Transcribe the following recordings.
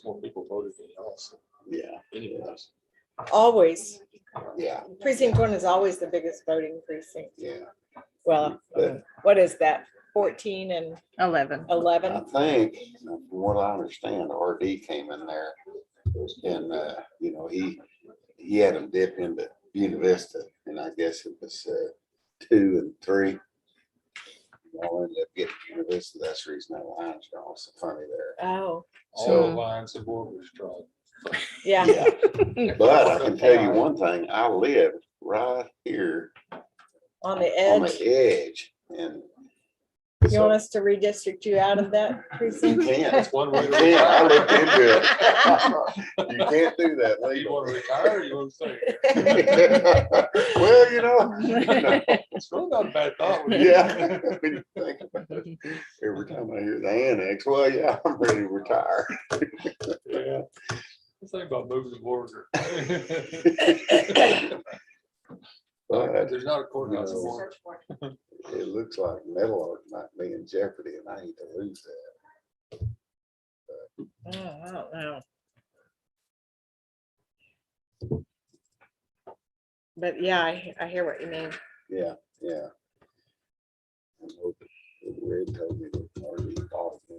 more people voted than else. Yeah, Anyways. Always. yeah, Precinct 1 is always the biggest voting precinct. yeah. Well, But what is that? 14 and 11. I 11? think, from what I understand, RD came in there and, you know, he had him dip into Buena Vista, and I guess it was 2 and 3. All ended up getting Buena Vista. That's the reason that line's drawn so funny there. Oh, All So, the lines of borders drawn. yeah. yeah, but I can tell you one thing, I live right here On the on edge. the edge, and You want us to redistrict you out of that you precinct? can't. That's one way You to can't. I retire. looked into it. You can't do that You want to legally. retire or you want to stay? Well, you know, It's really not a bad thought. when you- yeah, when you think about it, every time I hear the annex, well, yeah, I'm ready to retire. Yeah. Let's think about moving the border. But There's not a courthouse No. border. it looks like Metal Art might be in jeopardy, and I hate to lose that. Oh, I don't know. But yeah, I hear what you mean. Yeah, yeah. I'm hoping, Red told me that already thought of it.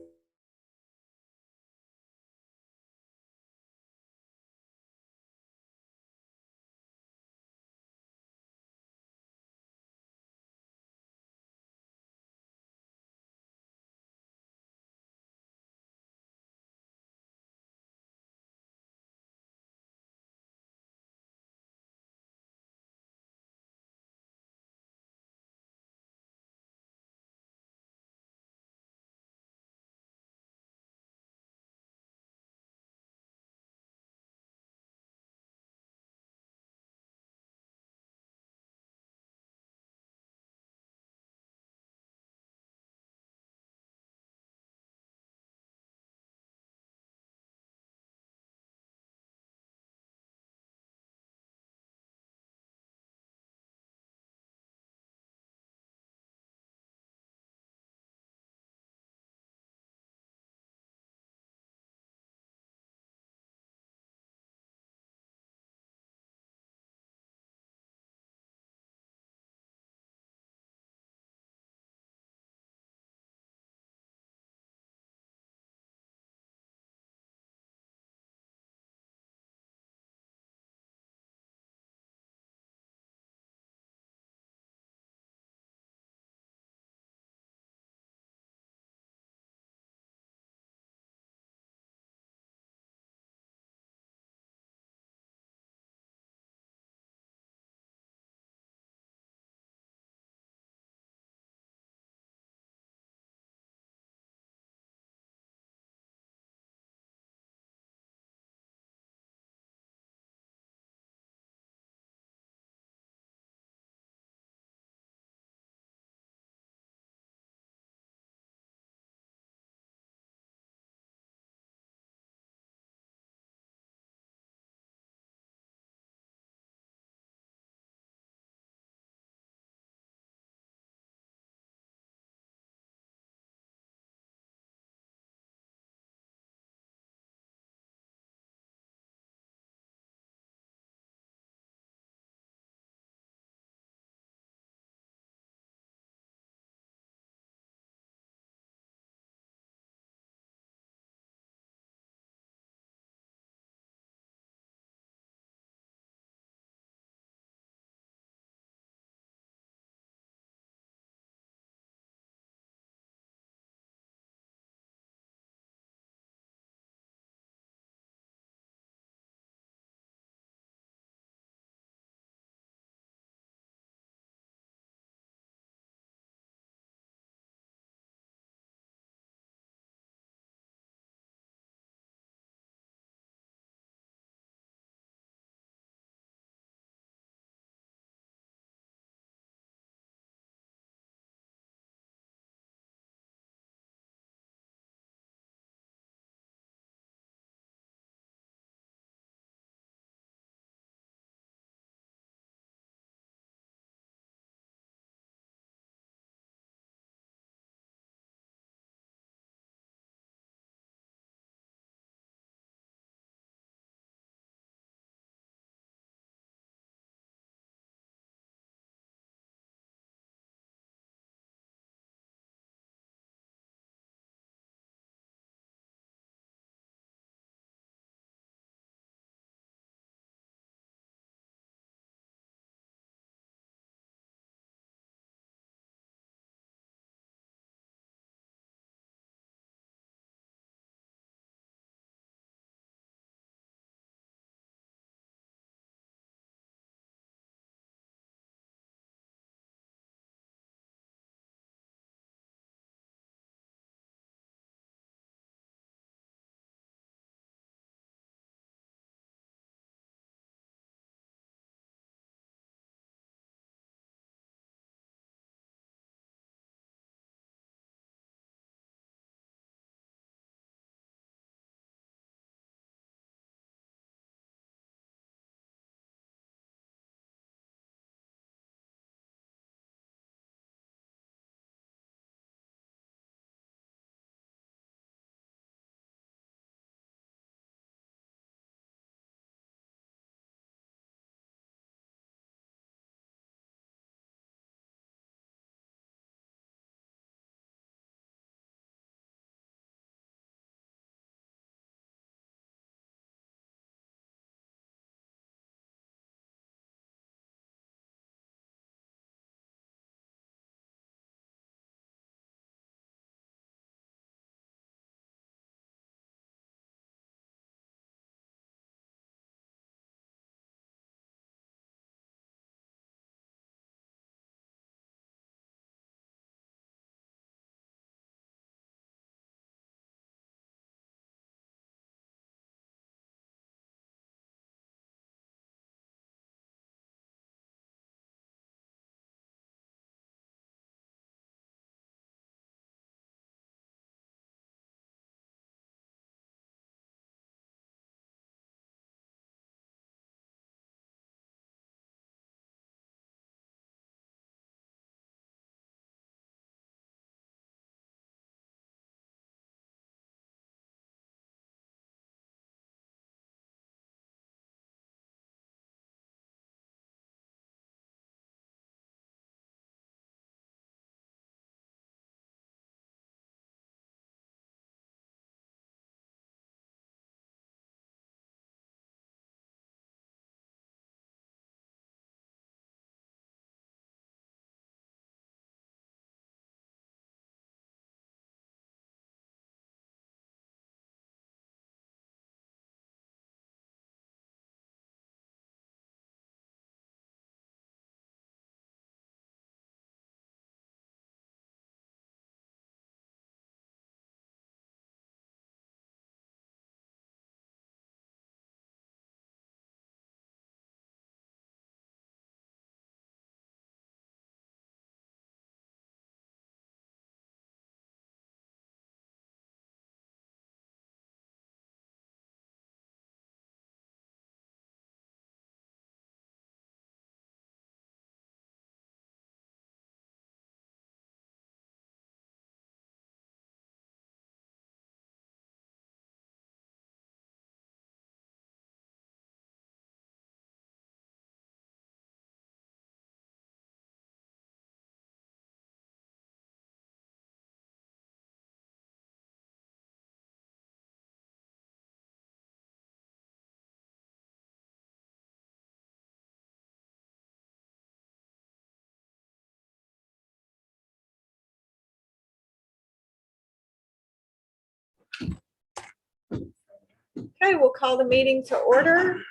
Okay, we'll call the meeting to order.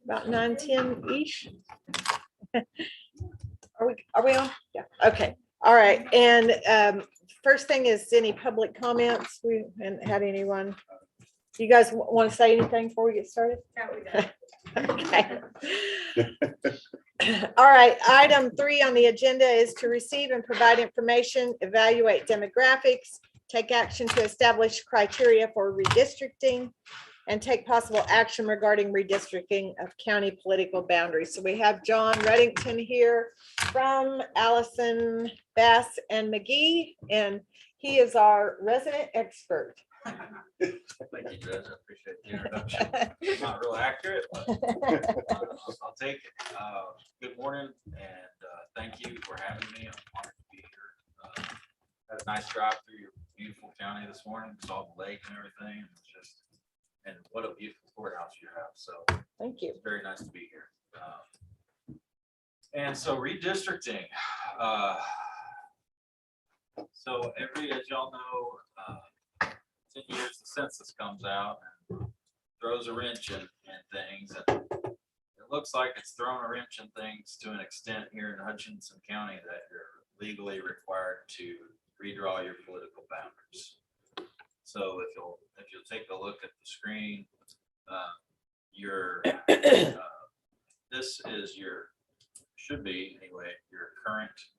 About 9:10-ish. Are we on? Yeah, okay. All right. And first thing is any public comments? We haven't had anyone. You guys want to say anything before we get started? No, we don't. Okay. All right, item 3 on the agenda is to receive and provide information, evaluate demographics, take action to establish criteria for redistricting, and take possible action regarding redistricting of county political boundaries. So we have John Reddington here from Allison, Bass, and McGee, and he is our resident expert. Thank you, Judge. I appreciate the introduction. It's not real accurate, but I'll take it. Good morning, and thank you for having me. I'm honored to be here. Had a nice drive through your beautiful county this morning, saw the lake and everything. It's just, and what a beautiful courthouse you have. So Thank you. it's very nice to be here. And so redistricting. So as y'all know, 10 years the census comes out and throws a wrench in things, and it looks like it's thrown a wrench in things to an extent here in Hutchinson County that you're legally required to redraw your political boundaries. So if you'll take a look at the screen, this is should be anyway your current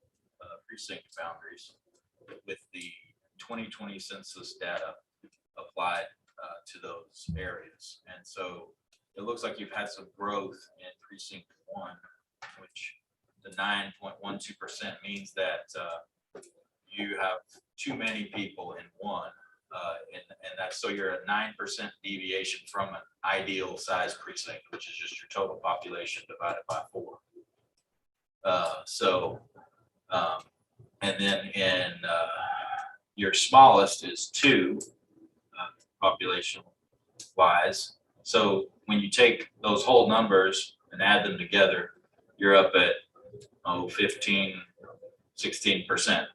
precinct boundaries with the 2020 census data applied to those areas. And so it looks like you've had some growth in precinct 1, which the 9.12% means that you have too many people in one, and that's, so you're a 9% deviation from an ideal size precinct, which is just your total population divided by 4. And then in your smallest is 2 population wise. So when you take those whole numbers and add them together, you're up at 15-16%.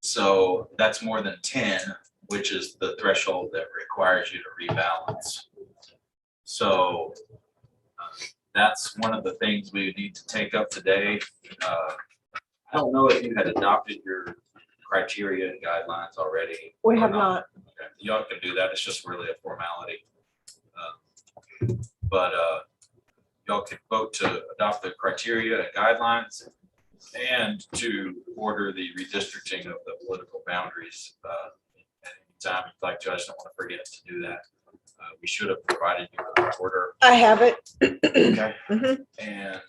So that's more than 10, which is the threshold that requires you to rebalance. So that's one of the things we need to take up today. I don't know if you had adopted your criteria and guidelines already. We have not. Okay. Y'all can do that. It's just really a formality. But y'all can vote to adopt the criteria and guidelines and to order the redistricting of the political boundaries at any time. Like Judge, don't want to forget to do that. We should have provided you with an order. I have it. Okay. Mhm. And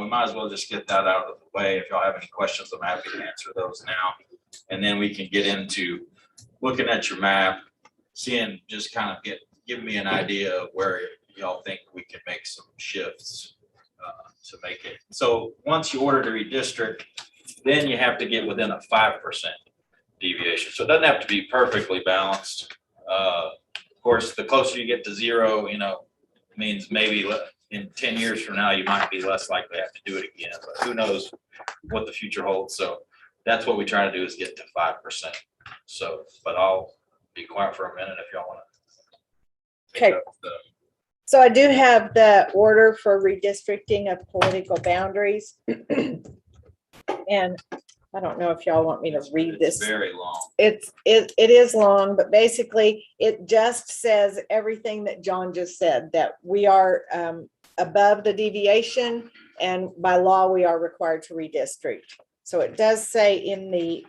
we might as well just get that out of the way. If y'all have any questions, I'm happy to answer those now. And then we can get into looking at your map, seeing, just kind of give me an idea of where y'all think we can make some shifts to make it. So once you order to redistrict, then you have to get within a 5% deviation. So it doesn't have to be perfectly balanced. Of course, the closer you get to 0, means maybe in 10 years from now, you might be less likely to have to do it again, but who knows what the future holds. So that's what we try to do, is get to 5%. So, but I'll be quiet for a minute if y'all want to. Okay. So I do have the order for redistricting of political boundaries. And I don't know if y'all want me to read this. It's very long. It is long, but basically it just says everything that John just said, that we are above the deviation, and by law we are required to redistrict. So it does say in the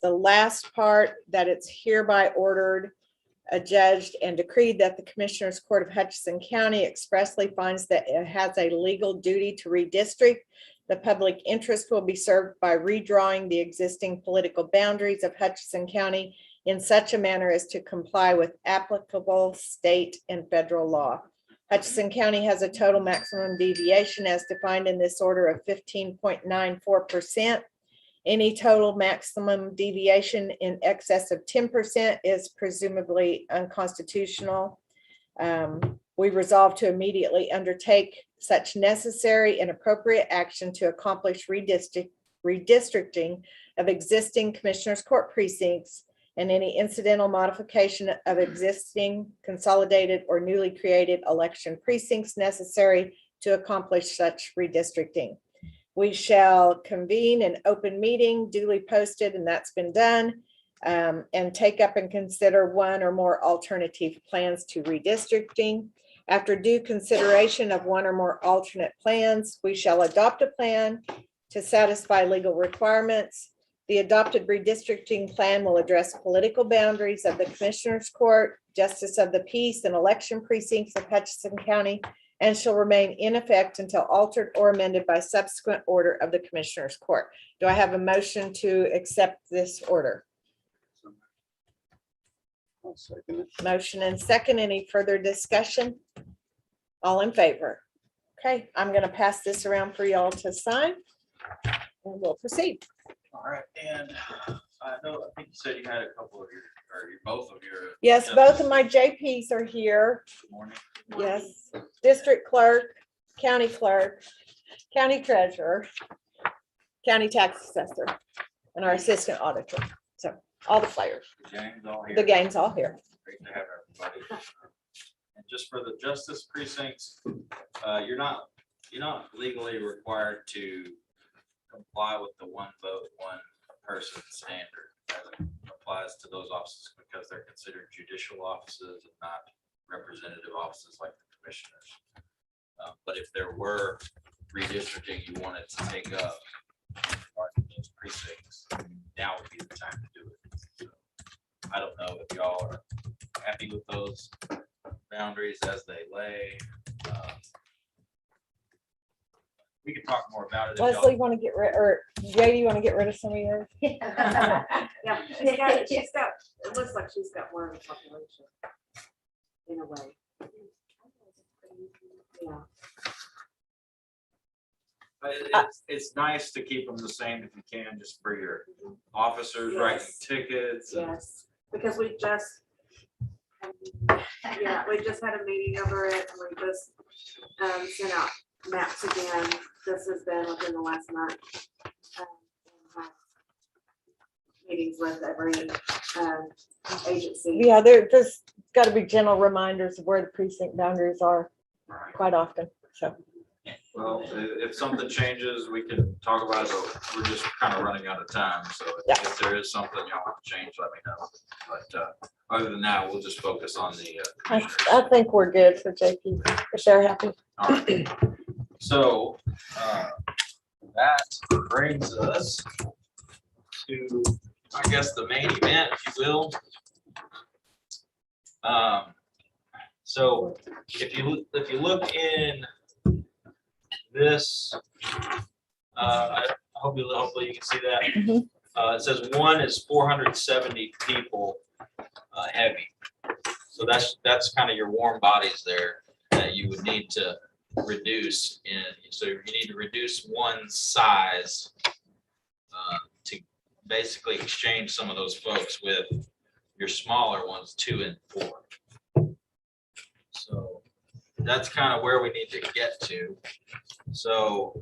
last part that it's hereby ordered, adjudged, and decreed that the Commissioners Court of Hutchinson County expressly finds that it has a legal duty to redistrict. The public interest will be served by redrawing the existing political boundaries of Hutchinson County in such a manner as to comply with applicable state and federal law. Hutchinson County has a total maximum deviation as defined in this order of 15.94%. Any total maximum deviation in excess of 10% is presumably unconstitutional. We resolve to immediately undertake such necessary and appropriate action to accomplish redistricting of existing Commissioners Court precincts and any incidental modification of existing consolidated or newly created election precincts necessary to accomplish such redistricting. We shall convene an open meeting duly posted, and that's been done, and take up and consider one or more alternative plans to redistricting. After due consideration of one or more alternate plans, we shall adopt a plan to satisfy legal requirements. The adopted redistricting plan will address political boundaries of the Commissioners Court, Justice of the Peace, and election precincts of Hutchinson County, and shall remain in effect until altered or amended by subsequent order of the Commissioners Court. Do I have a motion to accept this order? I'll second it. Motion and second. Any further discussion? All in favor? Okay, I'm going to pass this around for y'all to sign, and we'll proceed. All right, and I think you said you had a couple of both of your. Yes, both of my JPs are here. Good morning. Yes, district clerk, county treasurer, county tax assessor, and our assistant auditor. So all the players, The gang's all here. the gang's all here. Great to have everybody. And just for the justice precincts, you're not legally required to comply with the one vote, one person standard as it applies to those offices because they're considered judicial offices and not representative offices like the commissioners. But if there were redistricting you wanted to take up regarding those precincts, now would be the time to do it. So, I don't know if y'all are happy with those boundaries as they lay. We can talk more about it. if y'all- Leslie, want to get rid, or Jay, you want to get rid of some of yours? Yeah, it looks like she's got more of a population. In a way. Yeah. But it's nice to keep them the same if you can, just for your officers writing Yes. tickets. and- Yes, because we just had a meeting over it, and we just sent out maps again. This has been within the last month. And have Meetings with every agency. Yeah, there's got to be general reminders of where the precinct boundaries are Right. quite often. So, Well, if something changes, we can talk about it, but we're just kind of running out of time. So Yeah. if there is something y'all want to change, let me know. But other than that, we'll just focus on the commissioners. I think we're good for JP, if they're happy. All right. So that brings us to, I guess, the main event, if you will. So if you look in this, hopefully you can see that. Mhm. It says one is 470 people heavy. So that's kind of your warm bodies there that you would need to reduce in. So you need to reduce one size to basically exchange some of those folks with your smaller ones, 2 and 4. So that's kind of where we need to get to. So,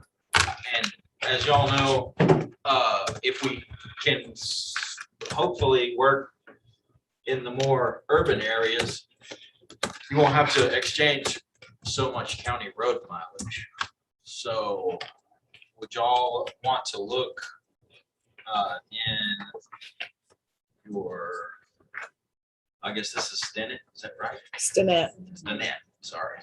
and as y'all know, if we can hopefully work in the more urban areas, you won't have to exchange so much county road mileage. So would y'all want to look in your, I guess this is Stinnett, is that right? Stinnett. Stinnett, sorry.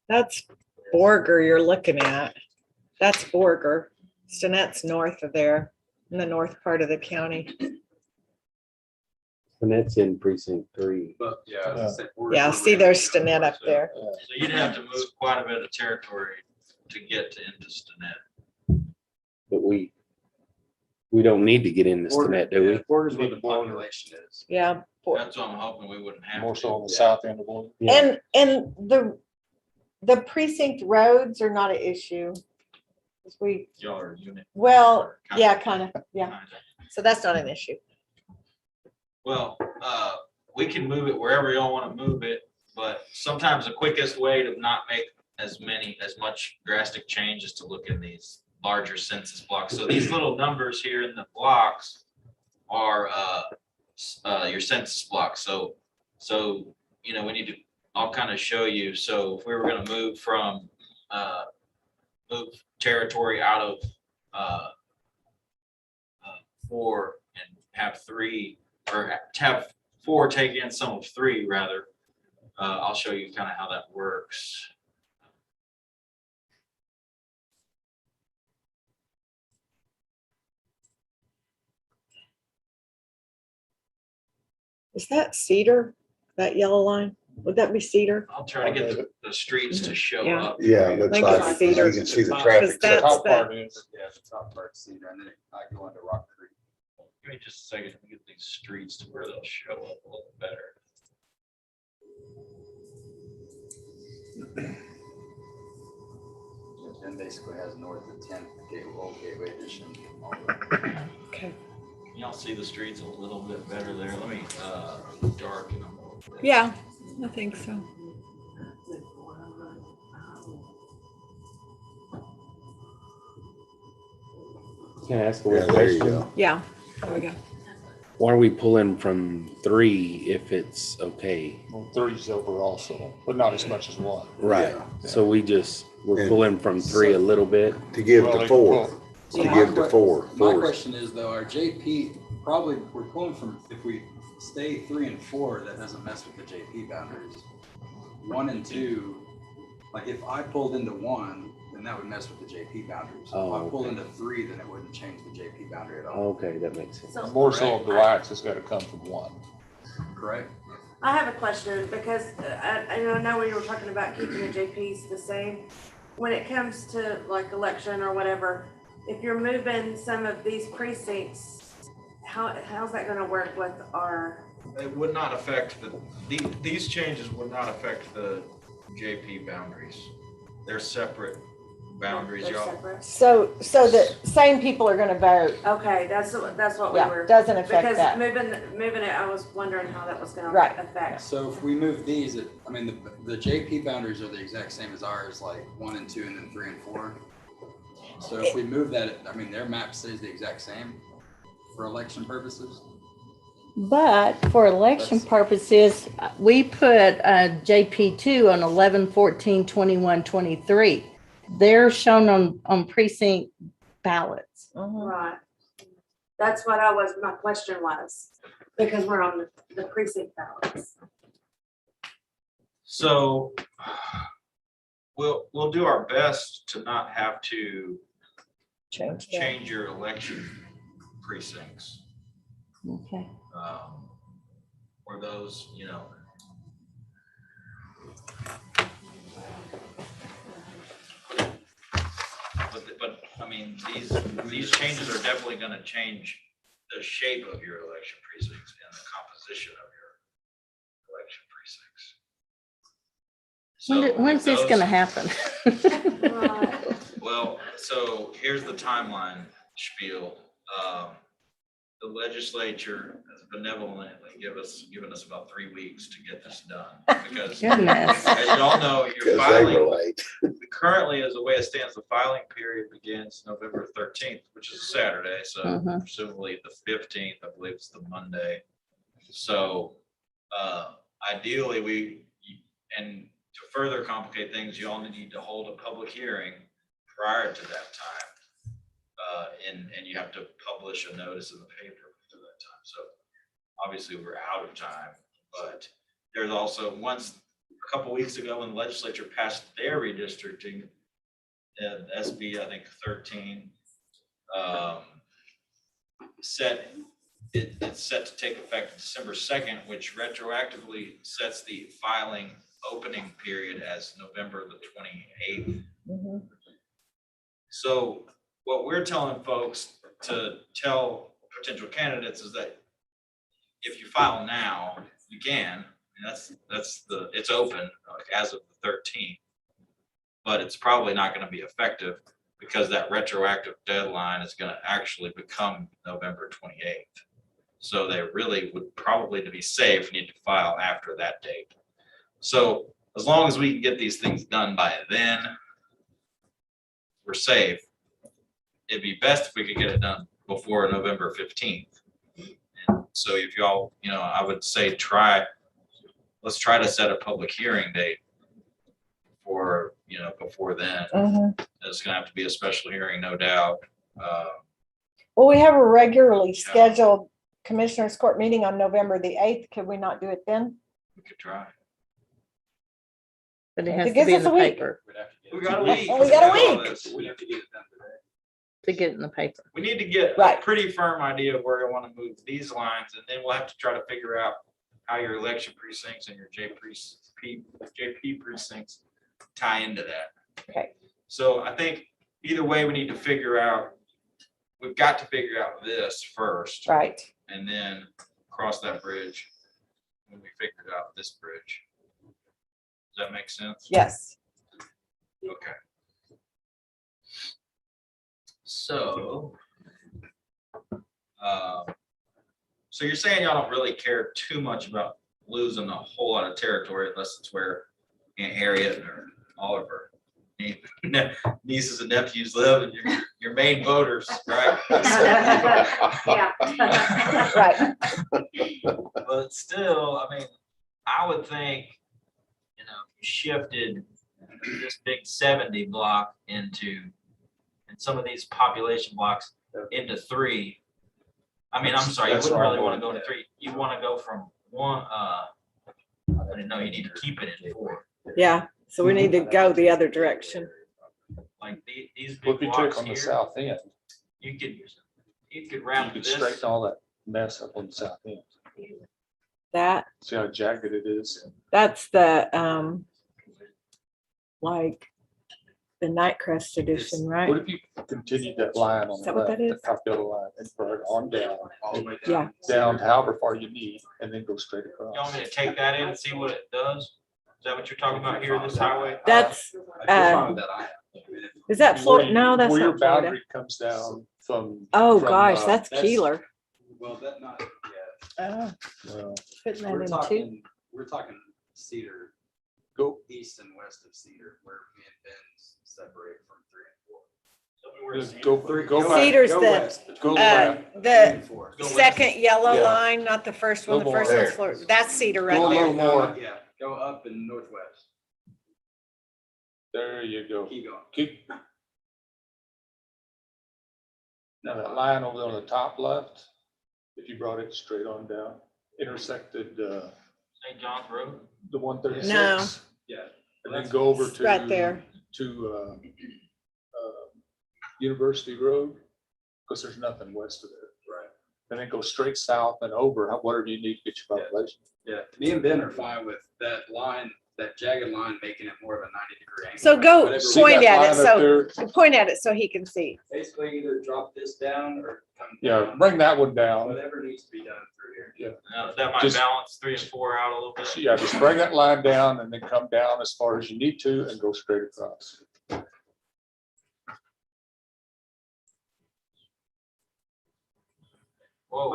That's Borger you're looking at. That's Borger. Stinnett's north of there, in the north part of the county. And that's in precinct 3. But yeah. Yeah, see, there's Stinnett up there. So you'd have to move quite a bit of territory to get to into Stinnett. But we don't need to get in this net, do we? Where's where the population is? Yeah. Bo- That's what I'm hoping we wouldn't have. More to. so on the south end of Boone. Yeah. And the precinct roads are not an issue. 'Cause we, Y'all are unit. well, yeah, kind of, yeah. Kinda. So that's not an issue. Well, we can move it wherever y'all want to move it, but sometimes the quickest way to not make as much drastic change is to look in these larger census blocks. So these little numbers here in the blocks are your census blocks. So we need to, I'll kind of show you. So if we were going to move from move territory out of 4 and have 3, or have 4 take in some of 3 rather. I'll show you kind of how that works. Is that Cedar, that yellow line? Would that be Cedar? I'll try to get the streets to show Yeah. up. Yeah, it looks Think like it's you Cedar. can see the Because traffic. that's circle. Top part is, Yeah, the top part's Cedar, and then I go into Rock Creek. Give me just a second to get these streets to where they'll show up a little better. It then basically has north of 10th, Gateway Edition. all the way. Okay. Y'all see the streets a little bit better there. Let me darken them a little bit. Yeah, I think so. Can I ask a Yeah, weird there you question? go. Yeah, there we go. Why are we pulling from 3 if it's okay? well, 3's over also, but not as much as 1. Right. Yeah. So we're And- pulling from 3 a little bit. To give Well, to they- 4, well, to Yeah. give to 4. My 4. question is though, our JP, probably, we're pulling from, if we stay 3 and 4, that doesn't mess with the JP boundaries. 1 and 2, like if I pulled into 1, then that would mess with the JP boundaries. If Oh, I pulled okay. into 3, then it wouldn't change the JP boundary at all, Okay, that makes sense. So More so of the access got to come from 1. correct? I have a question because I know we were talking about keeping the JPs the same. When it comes to like election or whatever, if you're moving some of these precincts, how's that gonna work with our, It would not affect these changes would not affect the JP boundaries. They're separate boundaries, they're y'all. separate? So the same people are gonna vote. Okay, that's what we Yeah, were, doesn't affect because that. moving it, I was wondering how that was gonna Right. affect. So if we move these, the JP boundaries are the exact same as ours, like 1 and 2 and then 3 and 4. So if we move that, their map stays the exact same for election purposes. But for election That's- purposes, we put JP2 on 11/14/21/23. They're shown on precinct ballots. Mhm. Right. That's what my question was, because we're on the precinct ballots. So we'll do our best to not have to Change that. change your election precincts. Okay. Or those, but I mean, these changes are definitely gonna change the shape of your election precincts and the composition of your election precincts. So When's this those- gonna happen? Right. Well, so here's the timeline spiel. The legislature has benevolently given us about 3 weeks to get this done. Because Goodness. as you all know, your Because they were filing, late. currently as the way it stands, the filing period begins November 13th, which is a Saturday. So Mhm. presumably the 15th, I believe it's the Monday. So ideally and to further complicate things, you all need to hold a public hearing prior to that time. And you have to publish a notice in the paper to that time. So obviously we're out of time, but there's also a couple weeks ago when the legislature passed their redistricting, SB, I think 13, it's set to take effect December 2nd, which retroactively sets the filing opening period as November the 28th. Mhm. So what we're telling folks to tell potential candidates is that if you file now, you can, and it's open as of the 13th, but it's probably not going to be effective because that retroactive deadline is gonna actually become November 28th. So they really would probably, to be safe, need to file after that date. So as long as we can get these things done by then, we're safe. It'd be best if we could get it done before November 15th. And so if y'all, I would say let's try to set a public hearing date for, before then. Mhm. It's gonna have to be a special hearing, no doubt. Well, we have a regularly scheduled Commissioners Court meeting on November the 8th. Could we not do it then? We could try. But it It has to gives be in us the a week. paper We'd have to get We it got a to- week. Oh, we got a to do all week. this. We'd have to get it done today. to get it in the paper. We need to get a Right. pretty firm idea of where you want to move these lines, and then we'll have to try to figure out how your election precincts and your JP precincts tie into that. Okay. So I think either way, we've got to figure out this first. Right. And then cross that bridge when we figured out this bridge. Does that make sense? Yes. Okay. So, so you're saying y'all don't really care too much about losing a whole lot of territory unless it's where Aunt Harriet or all of her nieces and nephews live and your main voters, right? Yeah. Right. But still, I mean, I would think, if you shifted this big 70 block and some of these population blocks into 3. I mean, I'm sorry, you That's wouldn't where really I'm want to going. go to 3. You want to go from 1, I didn't know you need to keep it in 4. Yeah. So we need to go the other direction. Like these Well, big if you took blocks on the here, south end, you could you wrap could this. straighten all that mess up on the south end. That, See how jagged it is? that's the, like the Nightcrest edition, What right? if you continued that line on Is the that what left, that the is? top yellow line, and brought it on down, All the way Yeah. down. however far you need, and then go straight You want across. me to take that in and see what it does? Is that what you're talking about here, this highway? That's, I'd be fine with that. is that Where Florida? you- No, that's where your not Florida. boundary comes down from. Oh, from, gosh, that's that's- Keeler. Well, that not, Oh, well, putting that we're in too. talking Cedar, Go, east and west of Cedar, where me and Ben's separate from 3 and 4. Tell me where it's- go back, Cedar's Go the, west, go Uh, left. 3 the and 4. Go west. second yellow Yeah. line, not the first one. The Go more first one's there. Florida. That's Cedar Go a right little there. more. Yeah, go up and northwest. There you go. Keep going. Keep. Now that line over there on the top left, if you brought it straight on down, intersected, St. John's Road? the 136. No. Yeah. And then go over to. Right there. To, University Road, because there's nothing west of there. Right. And then go straight south and over, whatever you need to get your Yeah. population. Yeah, me and Ben are fine with that line, that jagged line, making it more of a 90-degree angle. So go Whatever we- See point that at it, line up so there? point at it so he can see. Basically either drop this down or come Yeah, down. bring that one down. Whatever needs to be done through here. That might Just- balance 3 and 4 out a little bit. Yeah, just bring that line down and then come down as far as you need to and go straight across. Whoa.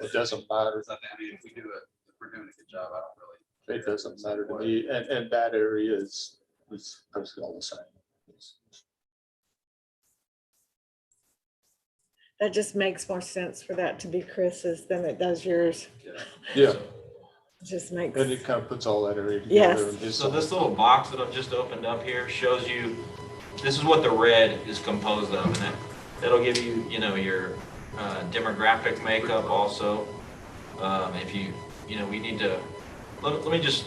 It doesn't matter. I mean, if we do it, if we're doing a good job, I don't really. It doesn't matter to me. And that area is basically all the same. That just makes more sense for that to be Chris's than it does yours. Yeah, It just makes, and it kind of puts all that area Yes. together. in his So this little box that I've just opened up here shows you, this is what the red is composed of, and that'll give you, your demographic makeup also. If we need to, let me just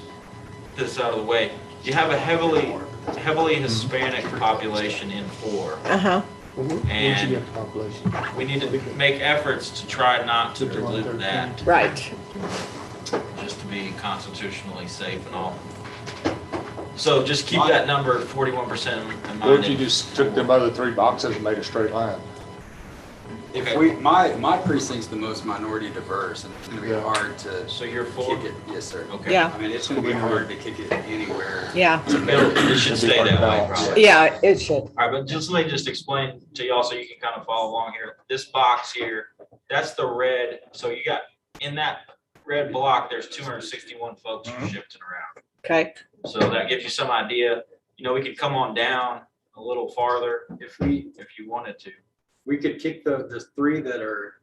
get this out of the way. You have a heavily Hispanic population in 4, uh-huh, Once you and get the population. we need to make efforts to try not to dilute that, right. just to be constitutionally safe and all. So just keep that number 41% in mind. What if you just took them other 3 boxes and made a straight line? if Okay. we, my precinct's the most minority diverse, and it's gonna be Yeah. hard to So you're for? kick it, yes, sir. Okay. Yeah. I mean, it's gonna be hard to kick it anywhere. Yeah, It should stay that way, probably. yeah, it should. All right, but just let me just explain to y'all so you can kind of follow along here. This box here, that's the red. So you got, in that red block, there's 261 folks you're shifting around. Okay, So that gives you some idea. You know, we could come on down a little farther if you wanted to. We could kick the three that are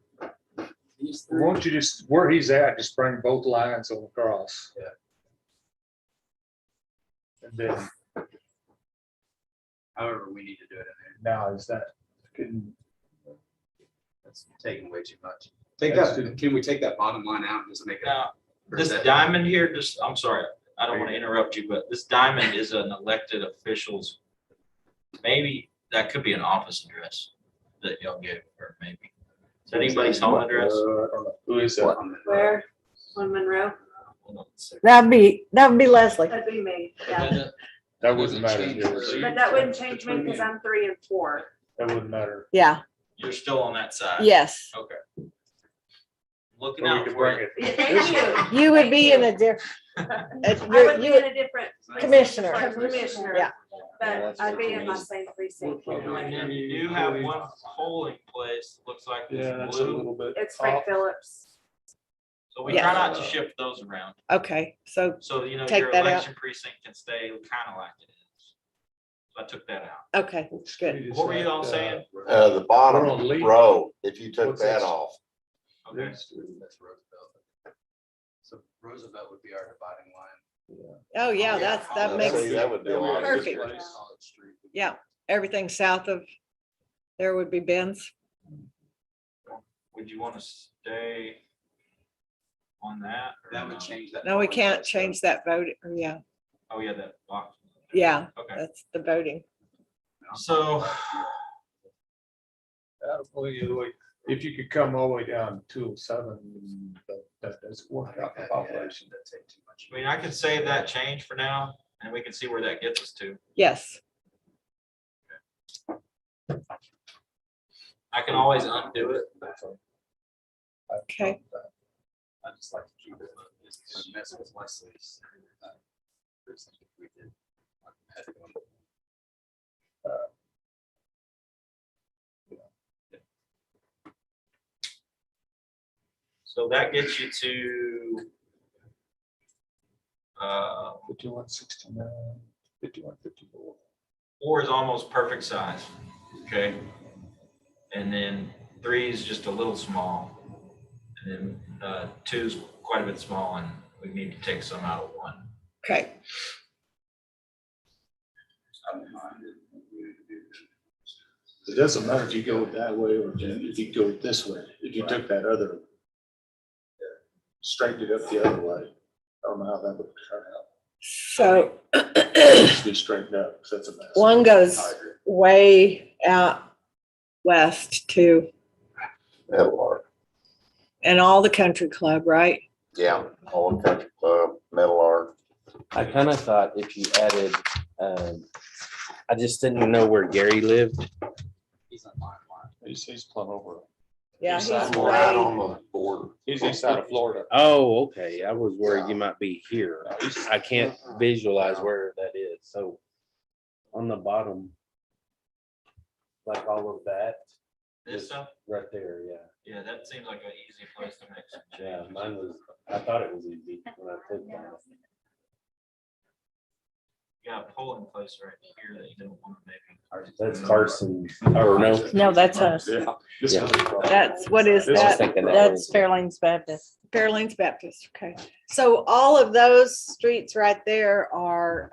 these three. Won't you just, where he's at, just bring both lines on across? Yeah. And then However, we need to do it in now is that, can, there. That's taking way too much. Take That's that, can we take that bottom line out and just make it? Now, or this is that- diamond here, just, I'm sorry, I don't want to interrupt you, but this diamond is an elected official's. Maybe that could be an office address that y'all give, or maybe. Is that anybody's home address? Who is that? Where? On Monroe? Hold on a second. that'd be Leslie. That'd be me, yeah. That wouldn't matter. Change yeah. it. But that wouldn't change me because I'm 3 and 4. That wouldn't matter. Yeah, You're still on that side? yes. Okay. Looking Or we out could for bring you. it. Thank you. You would Thank be you. in a different, I would be in a different. Commissioner. Commissioner. Yeah. But I'd be in my same precinct. And then you do have one polling place, looks like Yeah, it's that's a blue. little bit. It's Frank off. Phillips. So we Yeah. try not to shift those around. okay, so, So, you know, Take your that out. election precinct can stay kind of like it is. So I took that out. okay, good. What were you all saying? The bottom We're on Lee. row, if you took What's that that? off, Okay. That's Roosevelt. So Roosevelt would be our dividing line. Oh, yeah, that See, makes, that would be a lot Perfect. easier. yeah, everything south of there would be Ben's. Would you want to stay on that? or That would no? change that. No, we polling can't place, change that vote, yeah, Oh, yeah, that box. yeah, Okay, that's the voting. so, If you could come all the way down to 207, that does work out the population. That'd take too much. I mean, I can save that change for now, and we can see where that gets us to. Yes, I can always undo it. okay, I just like to keep it, just to mess with Leslie's. Precinct if we did. Had to go in. So that gets you to, 5169, 5154. 4 is almost perfect size, okay? And then 3 is just a little small. And then 2 is quite a bit small, and we need to take some out of 1. okay, It doesn't matter if you go that way or if you go this way. If you took that other, straightened it up the other way, I don't know how that would turn out. so It should be straightened up, because that's a mess. one goes way out west too, Metal Art. and all the country club, right? Yeah, Old Country Club, Metal Art. I kind of thought if you added, I just didn't know where Gary lived. He's on my line. He's plumb over. Yeah, East he's side, Right way, on the border. He's east side of Florida. Oh, okay. I was worried you might be here. I can't visualize where that is. So on the bottom, like all of that, This stuff, right there, yeah. yeah, that seems like an easy place to make some Yeah, changes. mine was, I thought it was easy when I clicked on it. You got a polling place right here that you don't want to maybe. That's Carson, or no? No, that's us. Yeah. This Yeah. one. that's, what is This I was that? thinking that That's was- Fairlanes Baptist. Fairlanes Baptist, okay. So all of those streets right there are,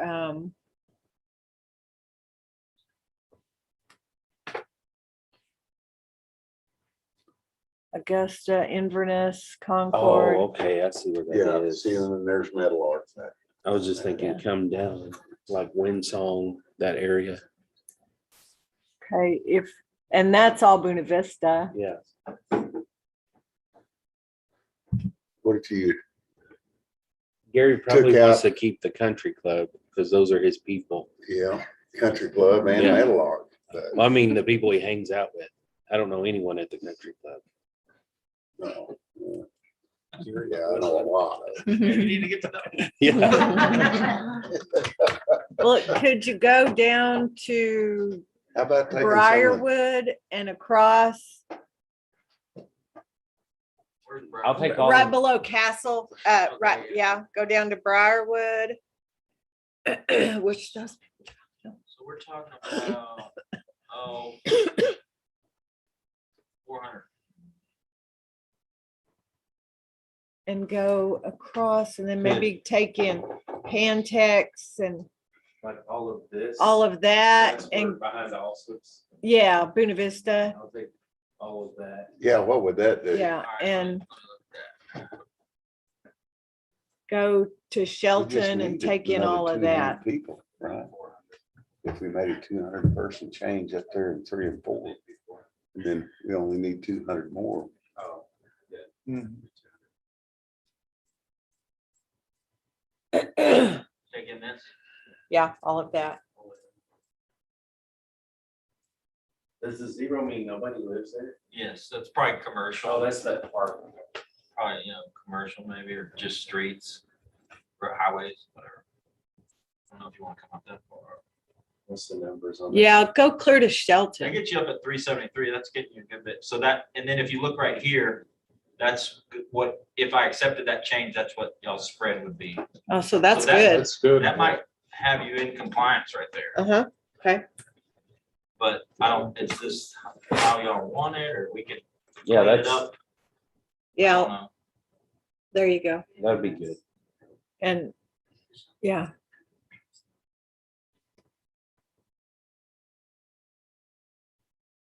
Augusta, Inverness, Oh, Concord. okay, I see where Yeah, that is. see, and then there's Metal Art. I was just thinking come down, like Windsong, that area. Okay, and that's all Buena Vista. Yeah. What if you, Gary probably Took wants out- to keep the country club because those are his people. yeah, Country Club and Yeah. Metal Art. but- Well, I mean, the people he hangs out with. I don't know anyone at the country club. No. Yeah, I know a lot. You need to get to know. Yeah. Look, could you go down to How about taking some of the, Briarwood and across, Where's I'll Brian? take all right of, below Castle, right, yeah, go down to Briarwood. Which does, So we're talking about, oh, 400. and go across and then maybe take in Pantex and like all of this. all of that That's where and, behind all sorts. yeah, Buena Vista, I'll take all of that. yeah, what would that do? yeah, All right, and let me look at that. go to We just Shelton and needed take in another all of 200 that. People, right? If we made a 200 person change up there in 3 and 4, and then we only need 200 more. Oh, Take in this. Yeah, all of that. Does the zero mean nobody lives there? Yes, that's probably commercial. Oh, that's that part. Probably, commercial maybe, or just streets, or highways, whatever. I don't know if you want to come up that far. What's the numbers on that? Yeah, go clear to That Shelton. gets you up at 373, that's getting you a good bit. So that, and then if you look right here, that's what, if I accepted that change, that's what y'all's spread would be. Oh, so that's that- good. That's good. That might have you in compliance right there, Uh-huh, okay. but I don't, is this how y'all want it, or we could Yeah, clean it that's, up? I don't Yeah, know. there you go. that'd be good. And, yeah,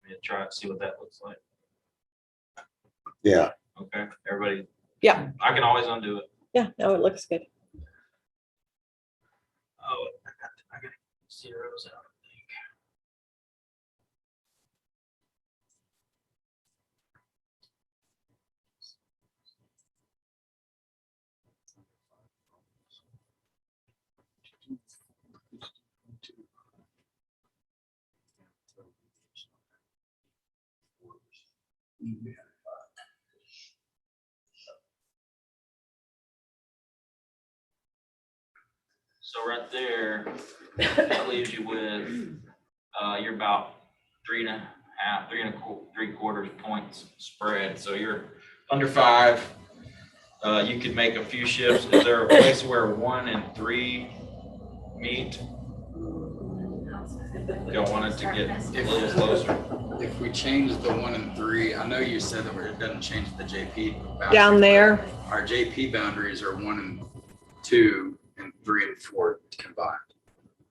Yeah, try it, see what that looks like. Yeah, Okay, everybody. Yeah. I can always undo it. yeah, no, it looks good. Oh, I got zeros out, I think. So right there, that leaves you with, you're about 3.5, 3.75 points spread. So you're under 5. You could make a few shifts. Is there a place where 1 and 3 meet? Y'all wanted to get a little closer. if we change the 1 and 3, I know you said that it doesn't change the JP. boundaries, Down but there, Our JP boundaries are 1 and 2 and 3 and 4 combined.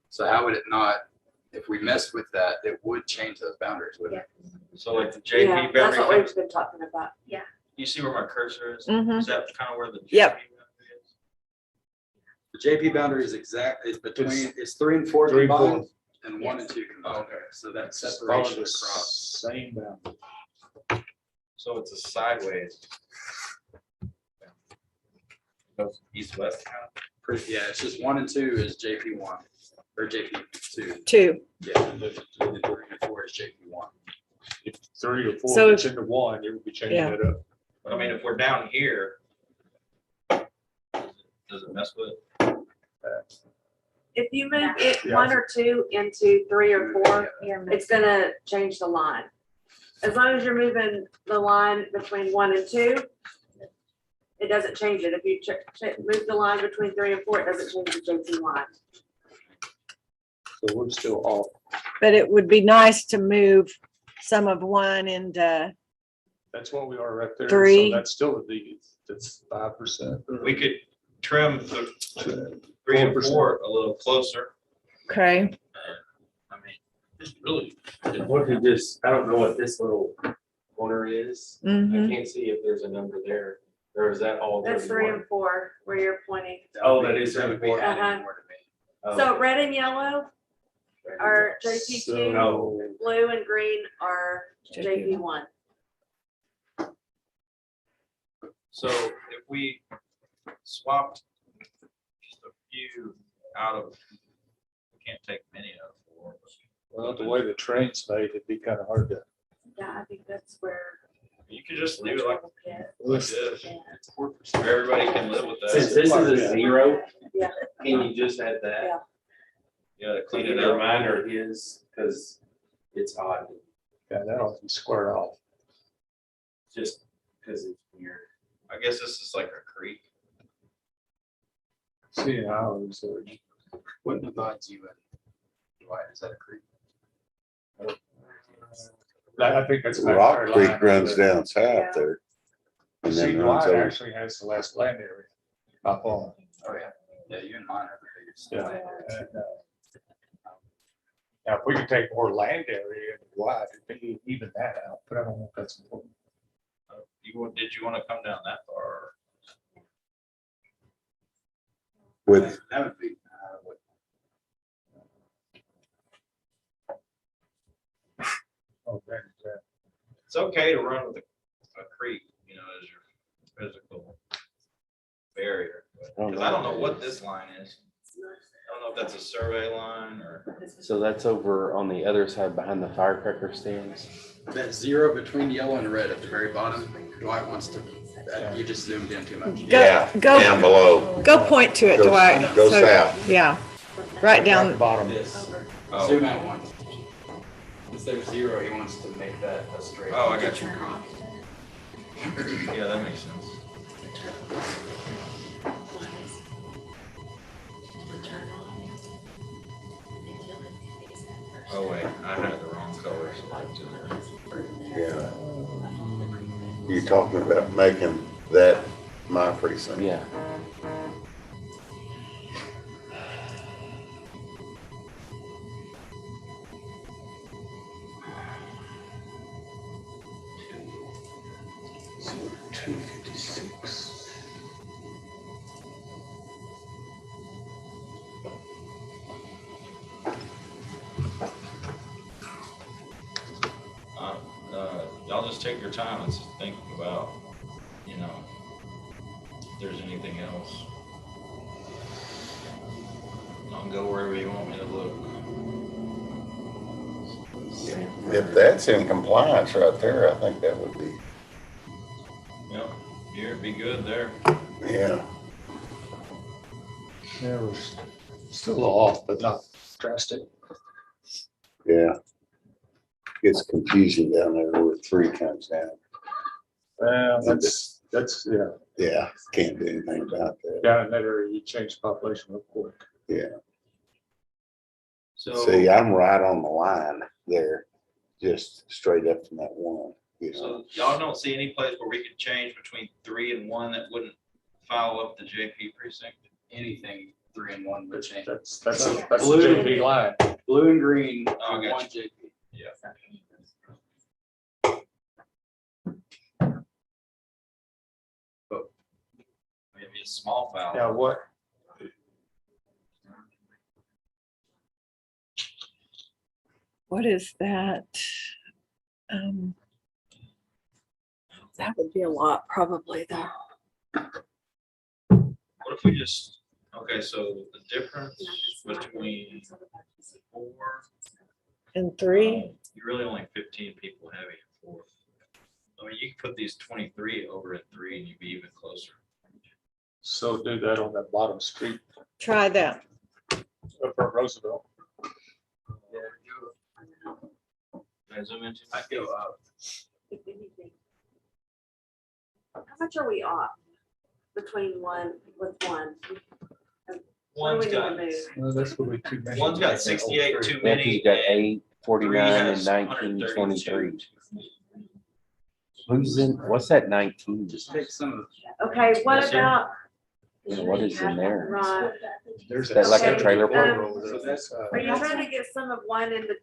So how would it not, if we messed with that, it would change those boundaries, wouldn't it? So like the Yeah, JP that's what boundary, we've been talking about. Yeah. you see where my cursor is? Mhm. Is that kind of where the JP Yep. boundary is? The JP boundary is it's between, it's 3 and 4 3 and 4. combined and 1 and 2 combined. Okay. So that Follow separation the across. Same boundary. So it's a sideways. Goes east-west kind of. Yeah, it's just 1 and 2 is JP1 or JP2. 2. Yeah, and then 3 and 4 is JP1. If 3 or 4 So gets into 1, you would be changing Yeah. it up. But I mean, if we're down here, does it mess with it? If you move it Yeah. 1 or 2 into 3 or 4, it's gonna change the line. As long as you're moving the line between 1 and 2, it doesn't change it. If you move the line between 3 and 4, it doesn't change the JP line. So we're still off. But it would be nice to move some of 1 into, That's what we are right there. 3. So that's still a D. That's 5%. We could trim the 3 and 4 a little closer. okay, I mean, it's really, What if you just, I don't know what this little corner is. I mhm. can't see if there's a number there, or is that all? That's 3 31? and 4 where you're pointing. Oh, that is That would be 34. adding more to me. Oh, So red and yellow are JP2, So blue and green are JP1. so if we swapped just a few out of, we can't take many out of 4. well, the way the train's made, it'd be kind of hard to Yeah, I think that's where. You could just leave it like Yeah. this. Everybody can live with Since that. this is a zero, Yeah. can you just add that? Yeah. Yeah, to clean it Either up. mine or his, because it's odd, Yeah, that'll be squared off. just because it's weird. I guess this is like a creek. See, I was, What divides you and Dwight? Is that a creek? I think that's. back Rock our Creek line. runs down south Yeah. there. And See, then runs Dwight over. actually has the last land area up on. Oh, yeah. Yeah, you and mine are the biggest. Yeah. and, Now, if we could take more land area and Dwight, it'd be even that out, but I don't know if that's important. Did you want to come down that far? With, That would be, Oh, that, It's okay to run with a creek, you know, as your physical barrier. Because I don't know what this line is. I don't know if that's a survey line or. So that's over on the other side behind the firecracker stands. that zero between yellow and red at the very bottom, Dwight wants to, you just zoomed in too much. yeah, Go- down below. Go point to it, Go- Dwight. go So- south. Yeah, right down. bottom. This, Oh. zoom out one. Instead of zero, he wants to make that a straight. Oh, I got you. Yeah, that makes sense. Oh, wait, I had the wrong color selected. Yeah. You're talking about making that my precinct. Yeah. So 256. Y'all just take your time and think about, you know, if there's anything else. I'll go wherever you want me to look. If that's in compliance right there, I think that would be, Yep, you'd be good there. yeah. Yeah, we're still a little off, but not drastic. Yeah. Gets confusing down there where 3 comes down. Well, that's, yeah, Yeah, can't do anything about that. down in that area, you change population real quick. So. See, I'm right on the line there, just straight up from that one, you know. So y'all don't see any place where we could change between 3 and 1 that wouldn't foul up the JP precinct? Anything 3 and 1 would change. That's the Blue. JP line. Blue and green, Oh, I got one you. JP. Yeah. Maybe a small foul. Now, what? What is that? That would be a lot, probably, though. What if we just, okay, so the difference between 4, And 3, you're really only 15 people having a 4th. I mean, you can put these 23 over at 3 and you'd be even closer. So do that on that bottom street try that. up from Roosevelt. Can I zoom into I go up. If anything. How much are we off between one with one? What do we need to move? Well, that's what we too many. One's got 68 too many. Becky's got and 8, 49, and 19, 23. Who's in, what's that 19? Just take some of Okay, what Yes, sir. about, Yeah, what is in there? right, There's That like a Okay, trailer park? So that's, are you trying to get some of 1 into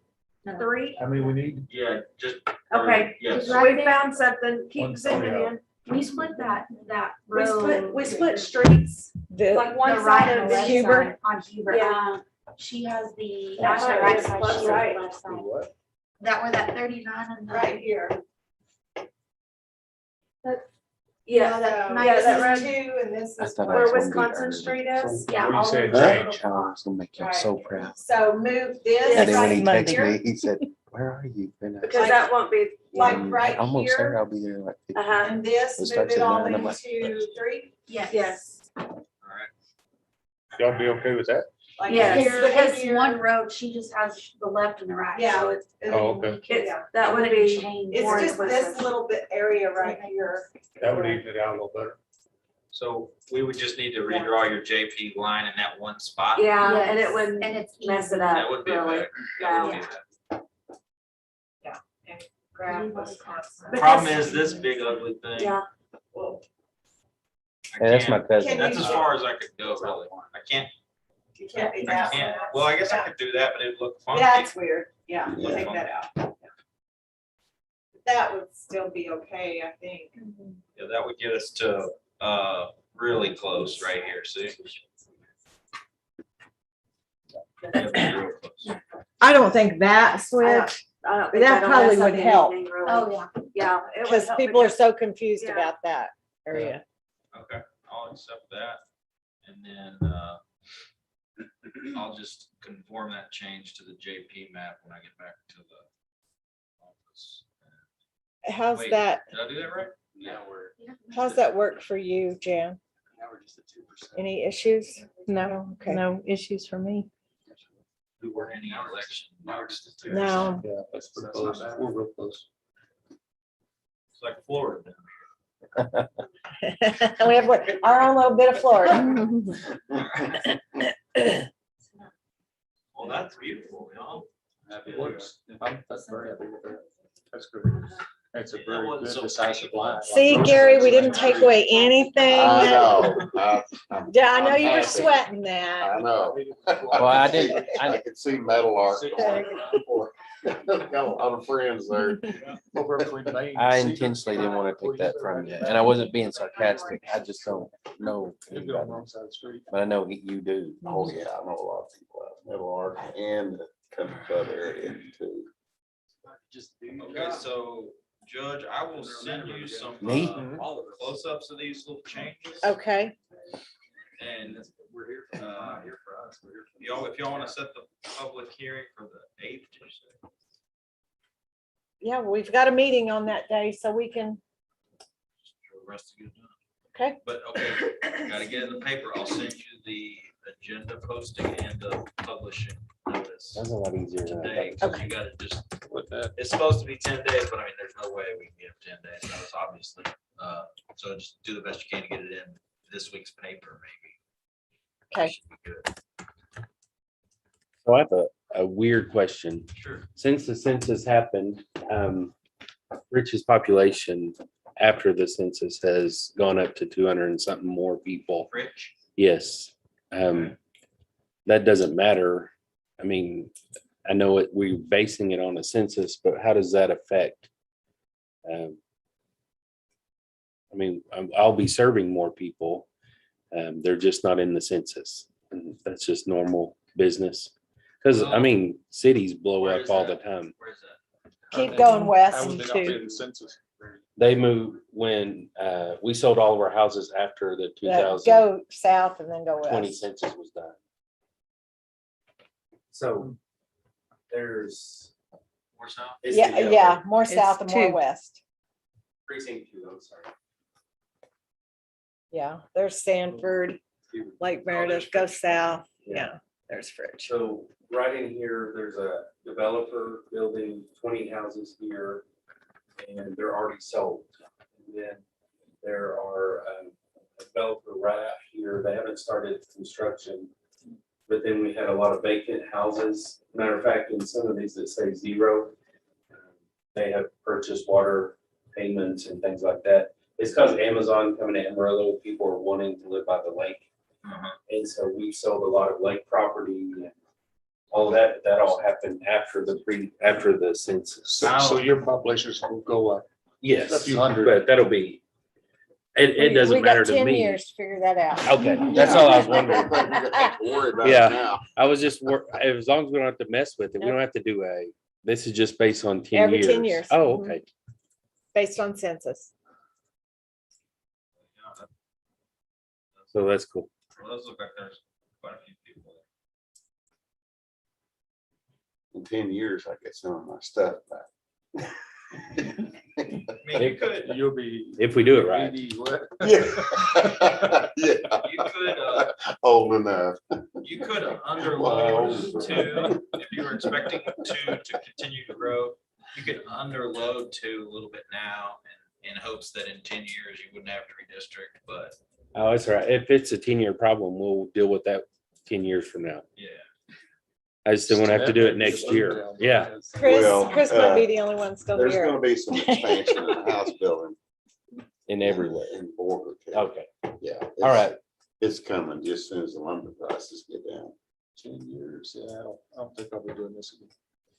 3? I mean, we need, Yeah, just. Okay, Yes. we found something, One keep zooming story in. We split that We split streets, The, like one the side right of and the left Huber. side on Huber. Yeah. She has the, That's that's the right, right that's side, left she has side. the left side. what? That where that 39 and the. here. Yeah, Yeah, that yeah, that 19. road, and this I thought where that's gonna be Wisconsin early. Street is. Yeah. What do you all say, the way Huh? to the Charles gonna make him so proud. So move And then when he Monday. texted me, he said, Where are you? Been at? Because that won't be. Like right Almost there. here, I'll be there in like 15. Uh-huh. and this, It move starts it at all 9. I'm like, into 3. Yes. All right. Y'all be okay with that? Like Yes, here, because here. One road, she just has the left and the right, Yeah. so it's. Oh, okay. It's, Yeah. that would wouldn't be. change. It's more just this inclusive. little bit area right here. That would even it out a little better. So we would just need to redraw your JP line in that one spot. Yeah, and it Yes, wouldn't And it's mess easy. it up. That would be really. better. That would be Yeah. better. Grab this constant. But Problem that's- is this big ugly thing. Yeah, Well, Hey, that's my cousin. Can That's you- as far as I could go, really. I can't, you can't be I that. can't. one. Well, I guess I could do that, but it'd look funky. Yeah, it's weird. Yeah, Yeah. take that out. That would still be okay, I think. Yeah, that would get us to, really close right here, see? That'd be real close. I don't think that switch, I don't think That that'll probably mess up would help. anything, really. Oh, yeah. Yeah. it would because help people are because- so confused Yeah. about that area. Okay, I'll accept that. And then, I'll just conform that change to the JP map when I get back to the office. How's Wait, that, Did I do that right? Now we're, how's that work for you, Jan? now we're just at 2%. Any issues? No, Okay. no issues for me. We weren't any election. marks. No. Yeah, that's pretty That's not close. bad. We're real close. It's like Florida. We have our own little bit of Florida. Well, that's beautiful, you know? It works. That's very happy with that. That's great. It's a That very wasn't good so decisive line. See, Gary, we didn't take away anything. I know. Yeah, I know you were happy. sweating that. I know. Well, I didn't, I could see metal art. going. Got a lot of friends there. Over between Maine and I Cedar. intentionally didn't want to take that from you. And I wasn't being sarcastic. I just don't know. You'd be on the wrong side of the street. But I know you do. Oh, yeah, I know a lot of people out metal art and the country club area too. Just do your Okay, job. so Judge, I will send you some Me? All of us. close-ups of these little changes. Okay, And We're here for, not here for us, we're here for. y'all, if y'all want to set the public hearing for the 8th, yeah, we've got a meeting on that day, so we can, the rest of it done. okay, But, okay, gotta get in the paper. I'll send you the agenda posting and the publishing notice That's a lot easier than I today. thought. 'Cause you gotta just, With that. it's supposed to be 10 days, but I mean, there's no way we can give 10 days notice, obviously. So just do the best you can to get it in this week's paper, maybe. okay. Should be good. So I have a weird question. Sure. Since the census happened, Rich's population after the census has gone up to 200 and something more people. Rich? Yes. That doesn't matter. I mean, I know it, we're basing it on a census, but how does that affect? I mean, I'll be serving more people. They're just not in the census. And that's just normal business. Because, I mean, cities blow Where up is all the that? time. Where's that? Keep going How west would they not be to in the census? They moved when we sold all of our houses after the 2020 go south and then go west. census was done. So there's. More south? Yeah, more It's south and more 2. west. Precinct 2, I'm sorry. Yeah, there's Sanford, Lake Meredith, go south. Yeah, there's Fridge. So right in here, there's a developer building 20 houses here, and they're already sold. And then there are a developer right out here. They haven't started construction. But then we had a lot of vacant houses. Matter of fact, in some of these that say 0, they have purchased water payments and things like that. It's because Amazon coming to Amarillo, people are wanting to live by the lake. Uh-huh. And so we sold a lot of lake property and all of that. That all happened after the census. So your populations will go up. Yes, A few hundred. but that'll be, it We doesn't matter got to 10 me. years to figure that out. Okay, that's all I was wondering. Worry about Yeah. it now. I was just, as long as we don't have to mess with it, we don't have to do this is just based on 10 Every years. 10 years. Oh, Mhm. okay. Based on census. So that's cool. Well, those look like there's quite a few people in 10 years, I get some of my stuff back. I mean, you could, You'll be. If we do it right. 80 what? Yeah. Yeah, you could, old enough. you could Wow. underload two, if you were expecting two to continue to grow, you could underload two a little bit now in hopes that in 10 years you wouldn't have to redistrict, but Oh, that's right. If it's a 10-year problem, we'll deal with that 10 years from now. yeah. I just don't want to have to do it next year. Yeah. Well, Chris might be the only one still There's here. gonna be some expansion in the house building. In everywhere. In Border. too. Okay. Yeah. All right. It's coming just as soon as the lumber prices get down. 10 years, yeah, I don't think I'll be doing this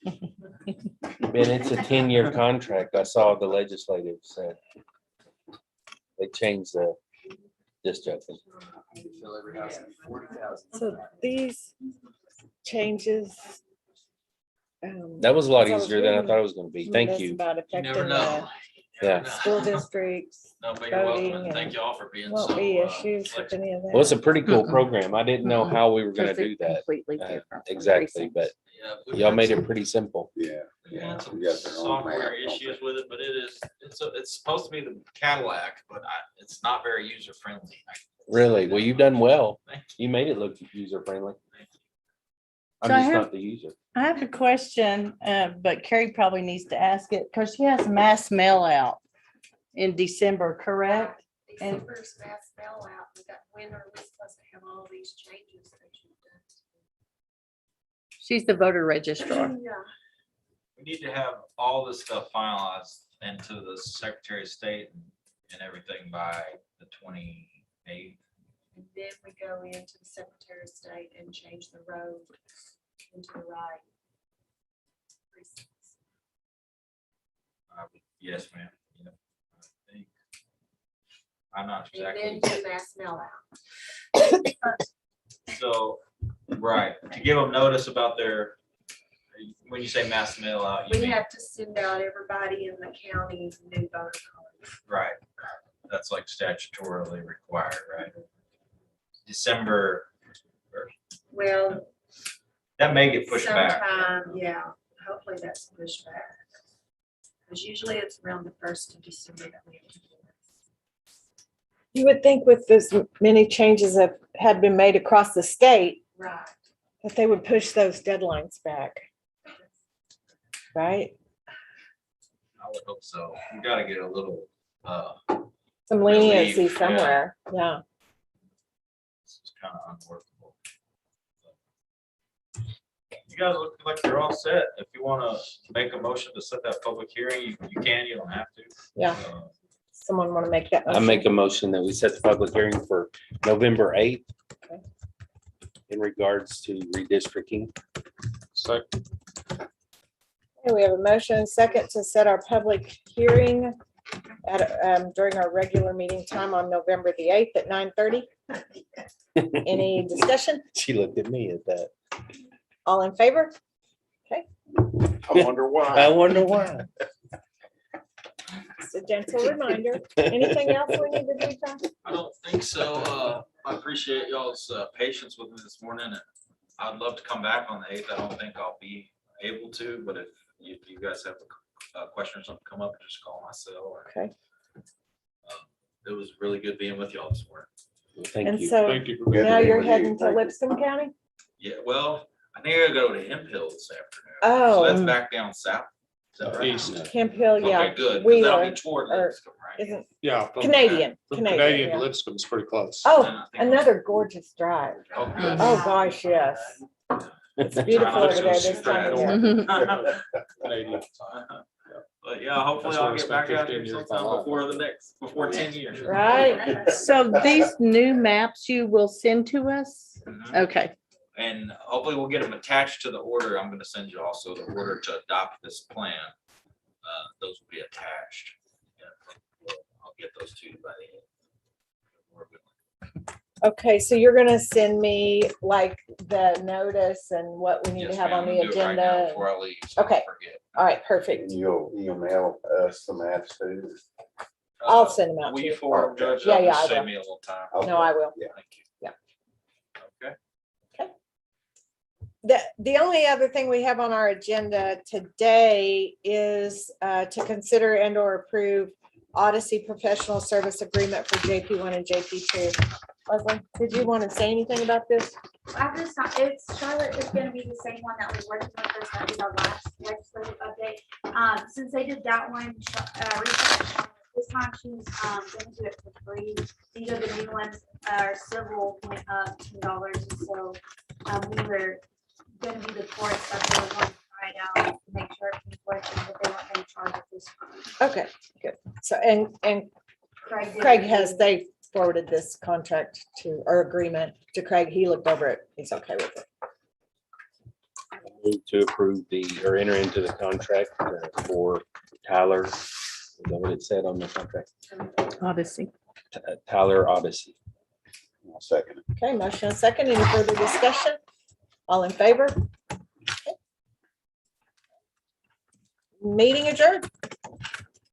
again. Ben, it's a 10-year contract. I saw the legislative said. They changed the disc judging. Fill every house in 40,000. So these changes. That was a lot as I was easier than I reading thought it was going to be. Thank this you. About You affecting never know. the You never Yeah. know. school districts, No, but you're welcome, voting and thank and you all for being won't so. be issues with flexible. any of that. Well, it's a pretty cool program. I didn't know how we were going to Because do they're that. Completely uh, different. from Exactly, precincts. but Yeah, we've y'all had made some- it pretty simple. Yeah. we've had some We got their own map, software don't issues they? with it, but it's supposed to be the Cadillac, but it's not very user friendly. Really? Well, you've done well. Thank You made it look user friendly. I'm So I just have- not the user. I have a question, but Carrie probably needs to ask it because she has mass mail out in December, correct? And- December's mass mail out. When are we supposed to have all these changes that you've done? She's the voter registrar. Yeah. We need to have all this stuff finalized into the Secretary of State and everything by the 28th. And then we go into the Secretary of State and change the road into the right precincts. Yes, ma'am. Yeah, I think. I'm not And exactly. then do mass mail out. So, right, to give them notice about their, when you say mass mail out, you We mean, have to send out everybody in the county new voter cards. right, that's like statutorily required, right? December, Well, that may get pushed back. sometime, yeah, hopefully that's pushed back. Because usually it's around the 1st of December that we have to do this. You would think with as many changes that had been made across the state, Right. that they would push those deadlines back. Right? I would hope so. We gotta get a little, Some leniency Relief, yeah. somewhere, yeah. it's kind of unworkable. You guys look like you're all set. If you want to make a motion to set that public hearing, you can, you don't have to. Yeah. Someone want to make that? I motion? make a motion that we set the public hearing for November 8th Okay. in regards to redistricting. So Okay, we have a motion and second to set our public hearing at, during our regular meeting time on November the 8th at 9:30. Any discussion? She looked at me at that. All in favor? I wonder I why. wonder why. It's a gentle reminder. Anything else we need to do, John? I don't think so. I appreciate y'all's patience with me this morning. And I'd love to come back on the 8th. I don't think I'll be able to, but if you guys have a question or something come up, just call my cell. Or, Okay. it was really good being with y'all this morning. Thank And you. so thank you for being now Good you're with you. heading to Thank you. Lipscomb County? Yeah, well, I think I gotta go to Hemp Hill this afternoon. Oh. So that's back down south. Is that right? East. Camp Hill, yeah. Okay, good. 'cause Wheeler, that'll be toward or Lipscomb, right? Isn't Yeah. from- Canadian, From Canadian, Canadian to yeah. Lipscomb's pretty close. Oh, And I think I'm- another gorgeous drive. Oh, good. Oh, gosh, yes. It's beautiful over there this time of year. Canadian. But yeah, hopefully That's where I'll I get spent back out 15 here years of my sometime life. before 10 years. Right? So these new maps you will send to us? Mhm. Okay, And hopefully we'll get them attached to the order. I'm gonna send you also the order to adopt this plan. Those will be attached. Yeah, I'll get those to you by the end. Okay, so you're gonna send me like the notice and what we need to Yes, have ma'am. on I'm the gonna do it right now agenda. Before I leave. so I don't Okay. forget. All right, perfect. And you'll email us some maps too. I'll send them out Will to you you. forward them, Judge? Yeah, That'll yeah, just I Save will. me a little time. Okay. No, I will. Yeah. Thank you. Yeah. Okay. The only other thing we have on our agenda today is to consider and or approve Odyssey Professional Service Agreement for JP1 and JP2. Leslie, did you want to say anything about this? After this, it's Charlotte is gonna be the same one that was working with us, that was our last legislative update. Since they did that one, reached out to Charlotte. This time she's gonna do it for free. These are the new ones, our civil went up $10, so we were gonna do the courts, but they were going to try it out to make sure it's working, but they weren't gonna charge it this time. Okay, good. So, and Craig Craig has, they forwarded this contract to, or agreement to Craig. He looked over it. He's okay with it. Move to approve or enter into the contract for Tyler. Is that what it said on the contract? Odyssey. Tyler Odyssey. I'll second it. Okay, motion and second. Any further discussion? All in favor? Meeting adjourned.